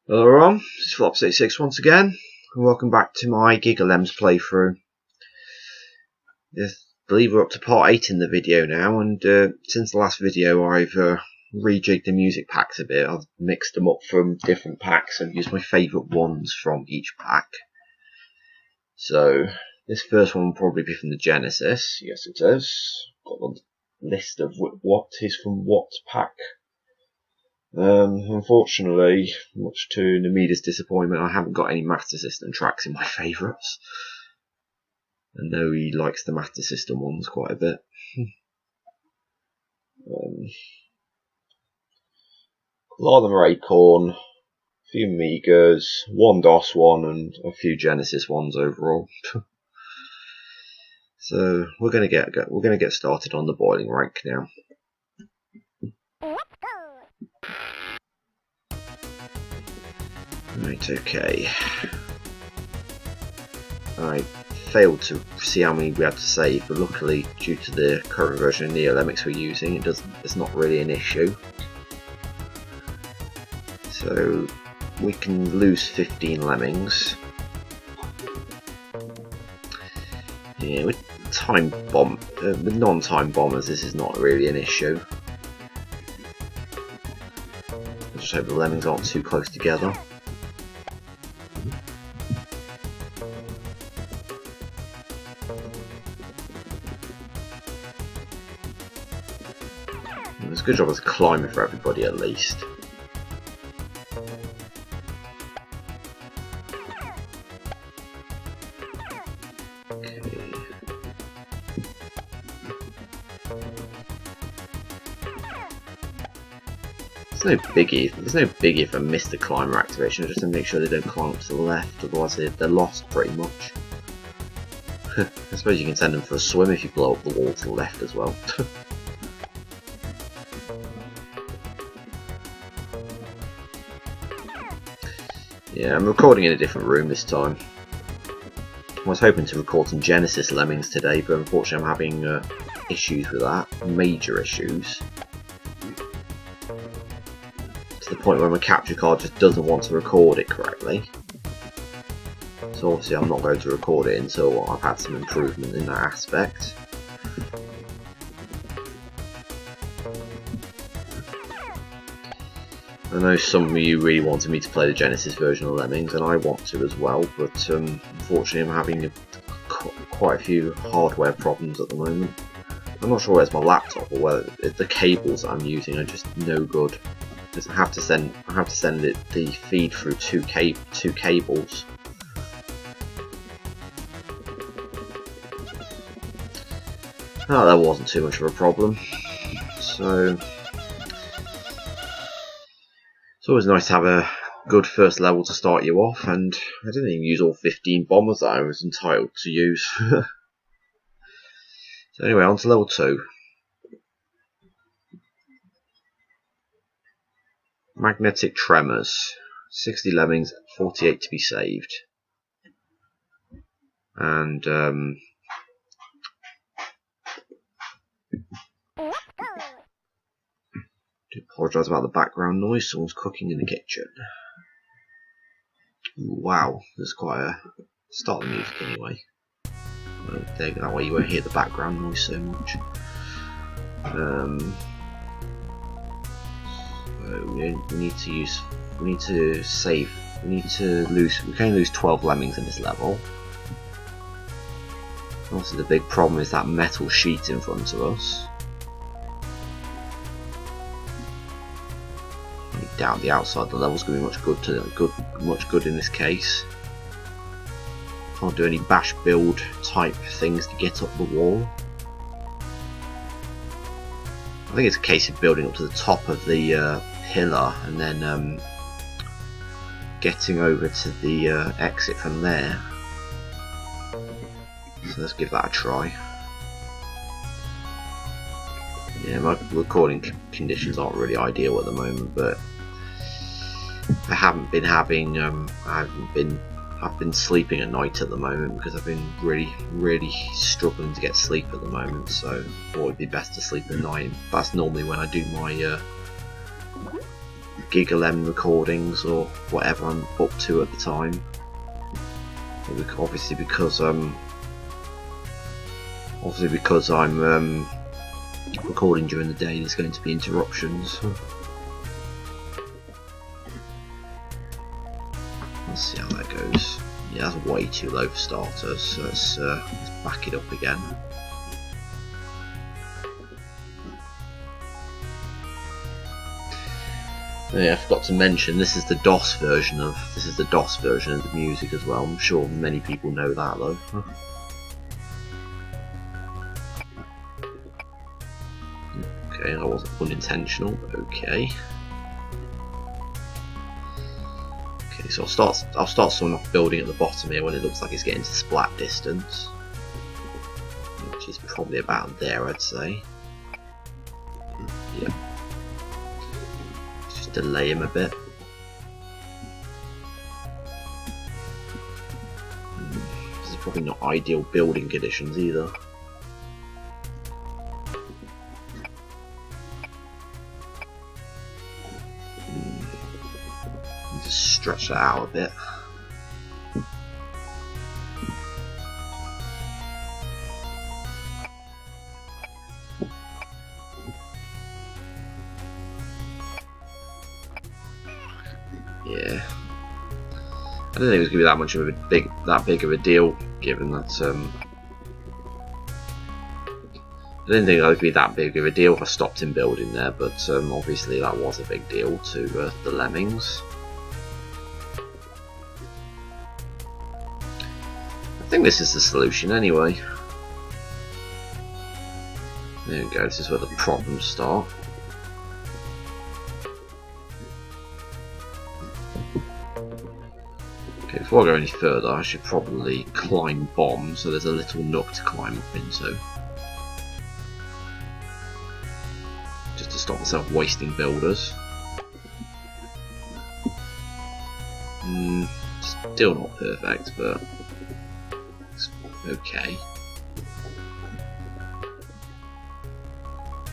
Hello everyone, this is Flops86 once again, and welcome back to my Gigalems playthrough. I believe we're up to part 8 in the video now, and since the last video I've rejigged the music packs a bit. I've mixed them up from different packs and used my favourite ones from each pack. So this first one will probably be from the Genesis. Yes it is. Got a list of what is from what pack. Unfortunately, much to Namida's disappointment, I haven't got any Master System tracks in my favourites. I know he likes the Master System ones quite a bit. A lot of them are Acorn, a few Amigas, one DOS one, and a few Genesis ones overall. So we're gonna get started on the boiling rank now. Right, okay. I failed to see how many we had to save, but luckily, due to the current version of Gigalems we're using, it's not really an issue. So we can lose 15 lemmings. Yeah, with with non-time bombers, this is not really an issue. I just hope the lemmings aren't too close together. It's a good job as a climber for everybody at least. Okay. There's no biggie if I miss the climber activation, just to make sure they don't climb up to the left, otherwise they're lost pretty much. I suppose you can send them for a swim if you blow up the wall to the left as well. Yeah, I'm recording in a different room this time. I was hoping to record some Genesis lemmings today, but unfortunately I'm having issues with that. Major issues. To the point where my capture card just doesn't want to record it correctly. So obviously I'm not going to record it until I've had some improvement in that aspect. I know some of you really wanted me to play the Genesis version of Lemmings, and I want to as well, but unfortunately I'm having quite a few hardware problems at the moment. I'm not sure where's my laptop, or whether the cables that I'm using are just no good. I have to send the feed through two cables. Oh, that wasn't too much of a problem. So it's always nice to have a good first level to start you off, and I didn't even use all 15 bombers that I was entitled to use. So anyway, on to level 2. Magnetic Tremors. 60 lemmings, 48 to be saved. And I do apologise about the background noise, someone's cooking in the kitchen. Wow, there's quite a... Start the music anyway. That way you won't hear the background noise so much. So we can only lose 12 lemmings in this level. Also the big problem is that metal sheet in front of us. I doubt the outside of the level's going to be much good in this case. Can't do any bash build type things to get up the wall. I think it's a case of building up to the top of the pillar and then getting over to the exit from there. So let's give that a try. Yeah, my recording conditions aren't really ideal at the moment, but I haven't been having I've been sleeping at night at the moment because I've been really struggling to get sleep at the moment, so I thought it'd be best to sleep at night. That's normally when I do my Gigalem recordings or whatever I'm up to at the time. Obviously because I'm recording during the day, there's going to be interruptions. Let's see how that goes. Yeah, that's way too low for starters, so let's back it up again. Yeah, I forgot to mention this is the DOS version of the music as well. I'm sure many people know that though. Okay, that wasn't unintentional. Okay. Okay, so I'll start someone off building at the bottom here when it looks like it's getting to splat distance, which is probably about there, I'd say. Yeah. Let's just delay him a bit. This is probably not ideal building conditions either. Stretch that out a bit. Yeah, I don't think it was going to be that much of that big of a deal, given that I didn't think that would be that big of a deal if I stopped him building there, but obviously that was a big deal to the lemmings. I think this is the solution anyway. There we go, this is where the problems start. Okay, before I go any further, I should probably climb bombs so there's a little nook to climb up into. Just to stop myself wasting builders. Still not perfect, but it's okay.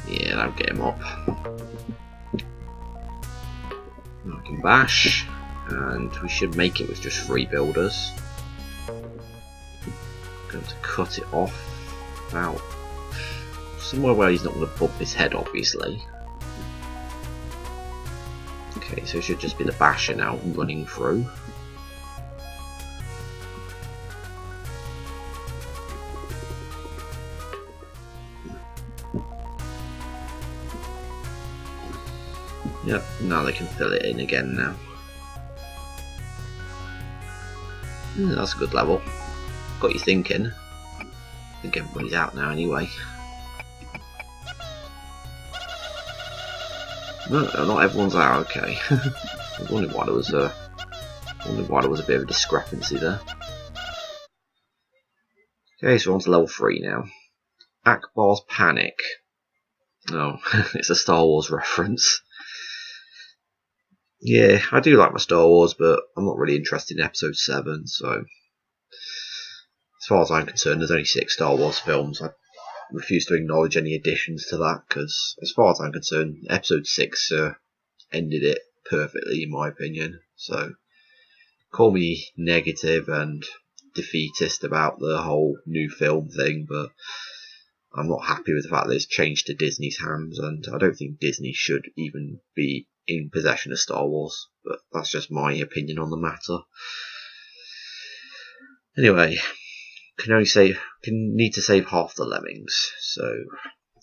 Yeah, that'll get him up. I can bash, and we should make it with just 3 builders. I'm going to cut it off about somewhere where he's not going to bump his head, obviously. Okay, so it should just be the basher now running through. Yep, now they can fill it in again now. That's a good level. Got you thinking. I think everybody's out now anyway. No, not everyone's out, okay. I was wondering why there was a bit of a discrepancy there. Okay, so we're on to level 3 now. Akbar's Panic. Oh, it's a Star Wars reference. Yeah, I do like my Star Wars, but I'm not really interested in Episode 7, so as far as I'm concerned, there's only 6 Star Wars films. I refuse to acknowledge any additions to that, because as far as I'm concerned, Episode 6 ended it perfectly, in my opinion. So, call me negative and defeatist about the whole new film thing, but I'm not happy with the fact that it's changed to Disney's hands, and I don't think Disney should even be in possession of Star Wars, but that's just my opinion on the matter. Anyway, need to save half the lemmings,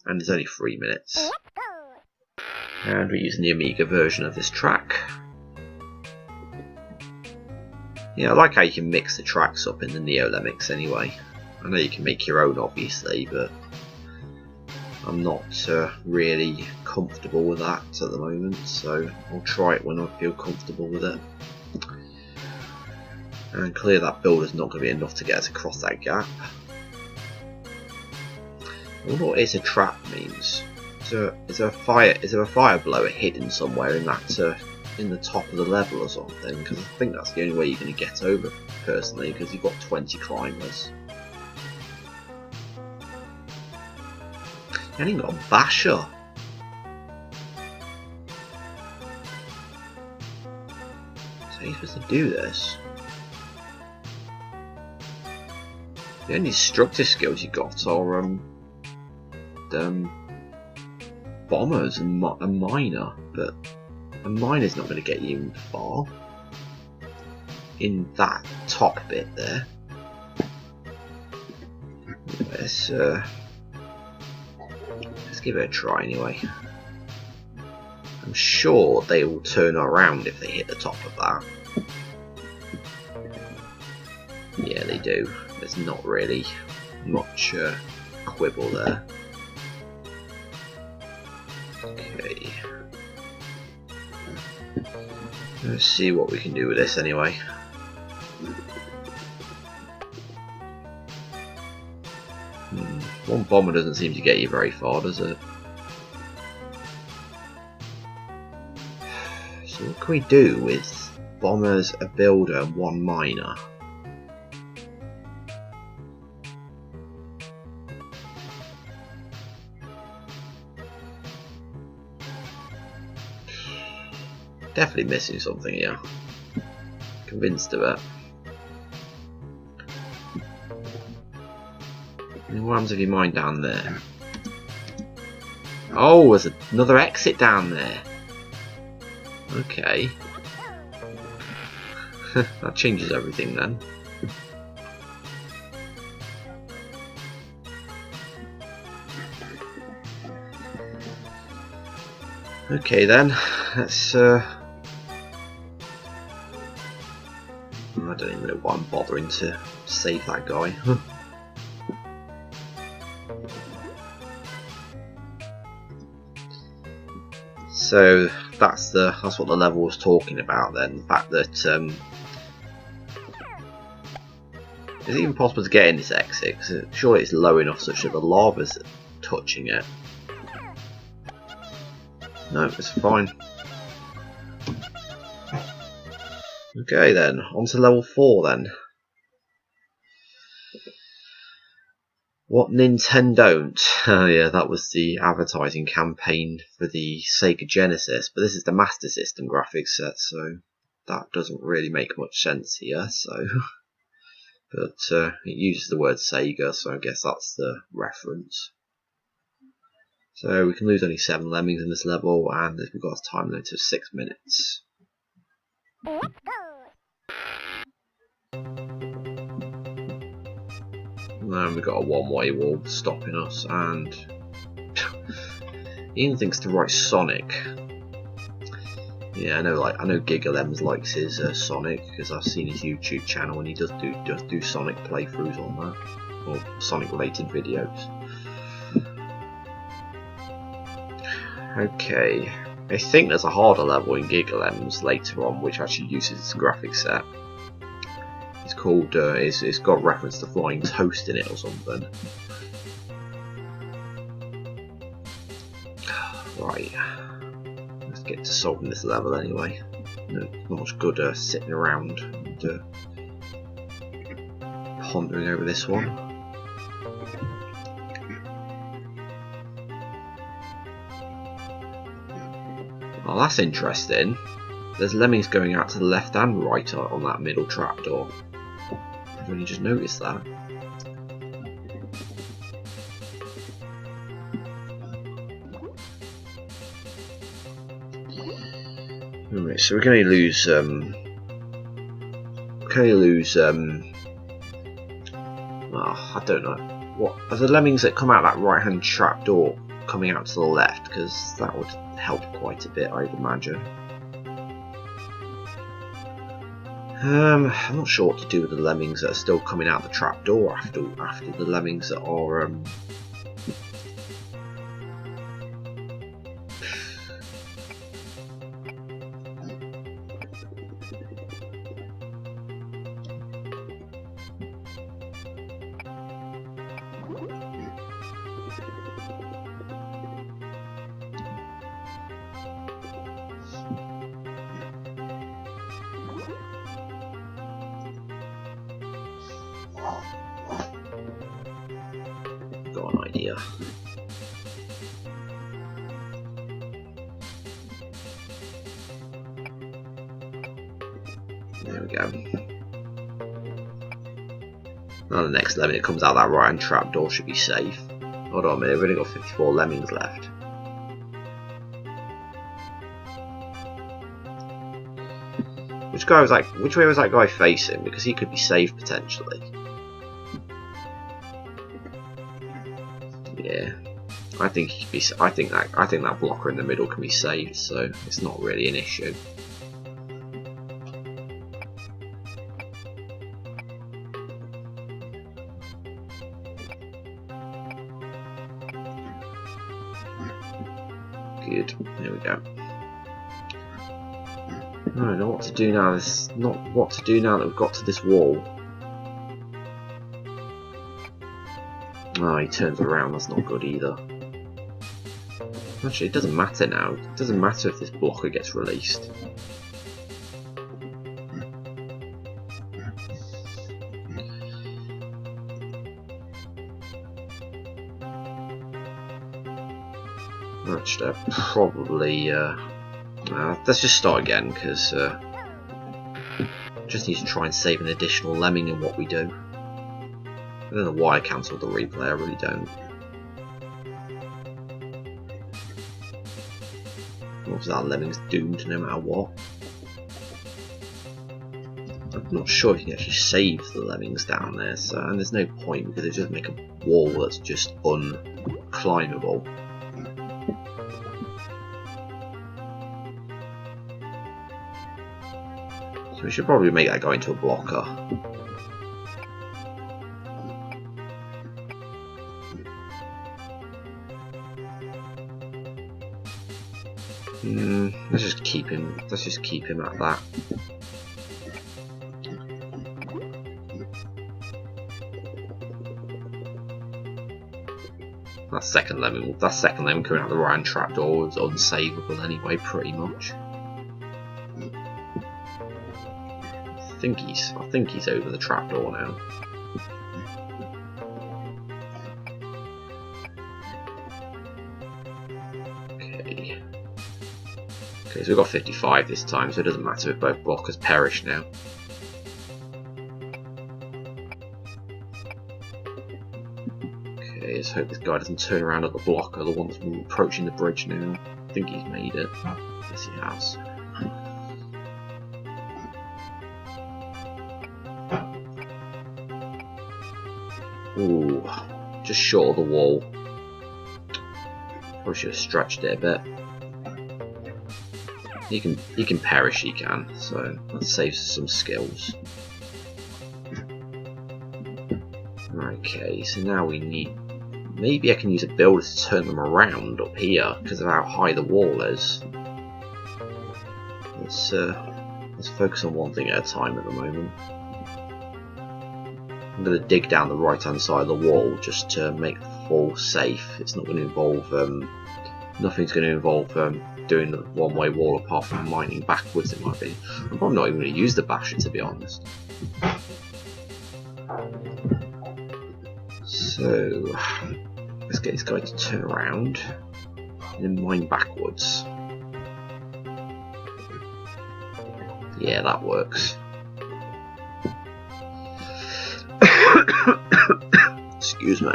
and it's only 3 minutes, and we're using the Amiga version of this track. Yeah, I like how you can mix the tracks up in the NeoLemmix anyway. I know you can make your own, obviously, but I'm not really comfortable with that at the moment, so I'll try it when I feel comfortable with it. And clearly that builder's not going to be enough to get us across that gap. I wonder what "it's a trap" means. Is there a fire blower hidden somewhere in that in the top of the level or something? Because I think that's the only way you're going to get over, personally, because you've got 20 climbers. And he got a basher. How are you supposed to do this? The only destructive skills you got are bombers and a miner, but a miner's not going to get you far in that top bit there. Let's give it a try anyway. I'm sure they will turn around if they hit the top of that. Yeah, they do. There's not really much quibble there. Okay. Let's see what we can do with this anyway. One bomber doesn't seem to get you very far, does it? So what can we do with bombers, a builder, and one miner? Definitely missing something here. Convinced of it. What happens if you mine down there? Oh, there's another exit down there. Okay. That changes everything then. Okay then, let's I don't even know why I'm bothering to save that guy. So that's what the level was talking about then. The fact that is it even possible to get in this exit? Cause surely it's low enough such that the lava's touching it. No, it's fine. Okay then, on to level 4 then. What Nintendo don't? Oh yeah, that was the advertising campaign for the Sega Genesis, but this is the Master System graphics set, so that doesn't really make much sense here. So, but it uses the word Sega, so I guess that's the reference. So we can lose only 7 lemmings in this level, and we've got a time limit of 6 minutes. And we've got a one-way wall stopping us, and Ian thinks to write Sonic. Yeah, I know Gigalems likes his Sonic because I've seen his YouTube channel and he does do Sonic playthroughs on that, or Sonic-related videos. Okay, I think there's a harder level in Gigalems later on which actually uses this graphics set. It's called, it's got reference to flying toast in it or something. Right, let's get to solving this level anyway. Not much good sitting around and pondering over this one. Oh, that's interesting. There's lemmings going out to the left and right on that middle trapdoor. I've only just noticed that. Right, so we can only lose I don't know. What are the lemmings that come out that right hand trapdoor coming out to the left? Because that would help quite a bit, I'd imagine. I'm not sure what to do with the lemmings that are still coming out the trapdoor after the lemmings that are got an idea. There we go. Now the next lemming that comes out that right hand trapdoor should be safe. Hold on a minute, we've only got 54 lemmings left. Which way was that guy facing? Because he could be saved potentially. Yeah, I think he could be. I think that blocker in the middle can be saved, so it's not really an issue. Good. There we go. I don't know what to do now. This is not what to do now that we've got to this wall. Oh, he turns around. That's not good either. Actually, it doesn't matter now. It doesn't matter if this blocker gets released. Actually, probably. Let's just start again because just need to try and save an additional lemming in what we do. I don't know why I cancelled the replay. I really don't. Obviously, that lemming's doomed no matter what. I'm not sure if you can actually save the lemmings down there, so and there's no point because it just make a wall that's just unclimbable. So we should probably make that go into a blocker. Let's just keep him. Let's just keep him at that. That second lemon coming out the right trapdoor was unsavable anyway, pretty much. I think he's over the trapdoor now. Okay, so we've got 55 this time, so it doesn't matter if both blockers perish now. Okay, let's hope this guy doesn't turn around at the blocker, the one that's approaching the bridge now. I think he's made it. Yes, he has. Ooh, just short of the wall. Probably should have stretched it a bit. He can perish, he can, so that saves some skills. Okay, so now we need. Maybe I can use a builder to turn them around up here because of how high the wall is. Let's focus on one thing at a time at the moment. I'm going to dig down the right hand side of the wall just to make the fall safe. It's not going to involve nothing's going to involve doing the one-way wall apart from mining backwards, in my opinion. I'm probably not even going to use the basher, to be honest. So let's get this guy to turn around and then mine backwards. Yeah, that works. Excuse me.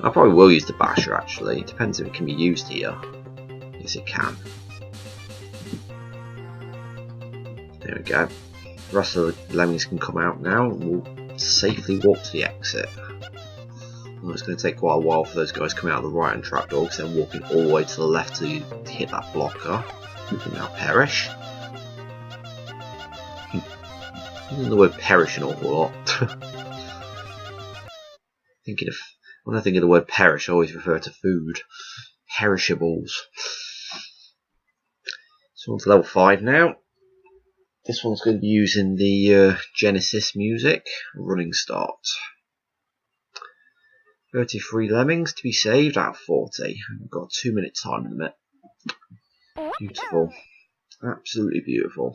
I probably will use the basher actually. It depends if it can be used here. Yes, it can. There we go. The rest of the lemmings can come out now and we'll safely walk to the exit. Well, it's going to take quite a while for those guys coming out of the right hand trapdoor because they're walking all the way to the left to hit that blocker. We can now perish. Using the word perish an awful lot. When I think of the word perish, I always refer to food. Perishables. So on to level 5 now. This one's going to be using the Genesis music. Running start. 33 lemmings to be saved out of 40. I've got a 2-minute time limit. Beautiful. Absolutely beautiful.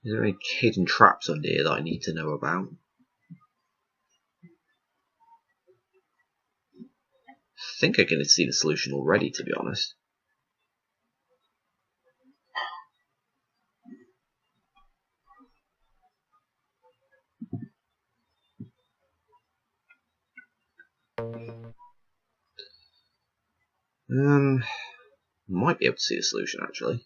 Is there any hidden traps under here that I need to know about? I think I can see the solution already, to be honest. Might be able to see the solution actually.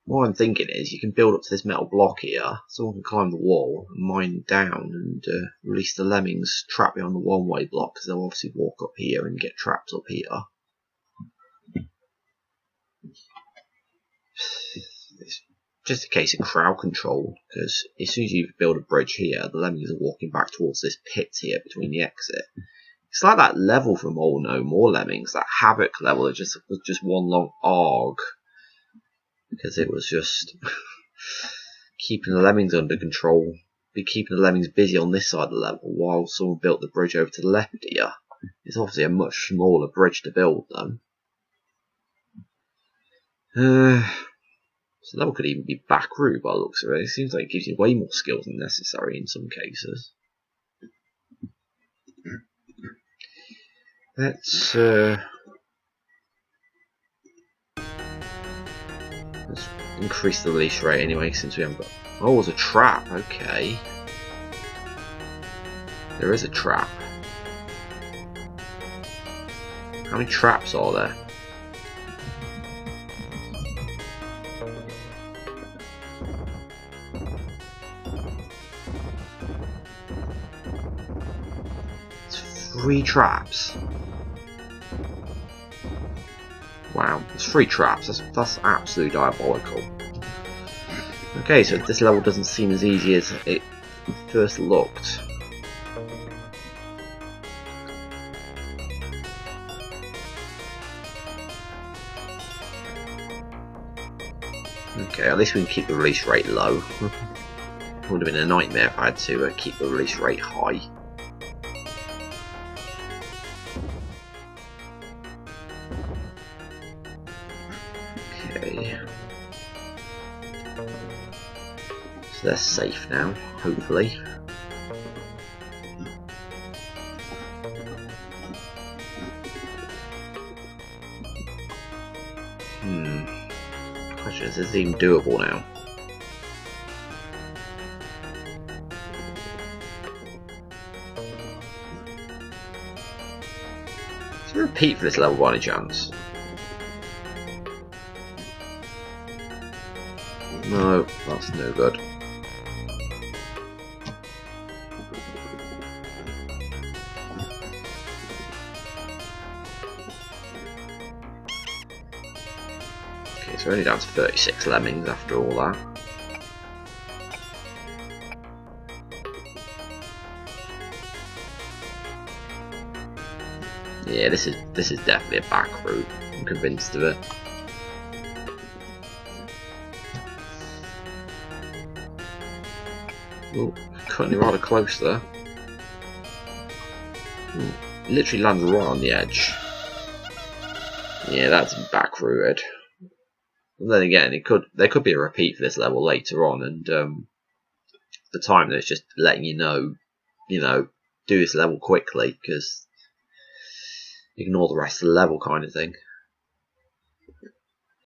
What I'm thinking is you can build up to this metal block here, someone can climb the wall and mine down and release the lemmings trapped behind the one-way block, because they'll obviously walk up here and get trapped up here. It's just a case of crowd control, because as soon as you build a bridge here, the lemmings are walking back towards this pit here between the exit. It's like that level from All No More Lemmings, that Havoc level, it was just one long arg. Because it was just keeping the lemmings under control, keeping the lemmings busy on this side of the level while someone built the bridge over to the left here. It's obviously a much smaller bridge to build them. So the level could even be back route by the looks of it. It seems like it gives you way more skills than necessary in some cases. Let's increase the release rate anyway, since we haven't got... Oh, there's a trap, okay. There is a trap. How many traps are there? It's 3 traps. Wow, there's 3 traps. That's absolutely diabolical. Okay, so this level doesn't seem as easy as it first looked. Okay, at least we can keep the release rate low. It would have been a nightmare if I had to keep the release rate high. Okay. So they're safe now, hopefully. Question is this even doable now? Is there a repeat for this level by any chance? No, that's no good. Okay, so we're only down to 36 lemmings after all that. Yeah, this is definitely a back route. I'm convinced of it. Oh, cutting it rather close there. Ooh, literally lands right on the edge. Yeah, that's back routed. And then again, there could be a repeat for this level later on, and the time that's just letting you know, do this level quickly because ignore the rest of the level kind of thing.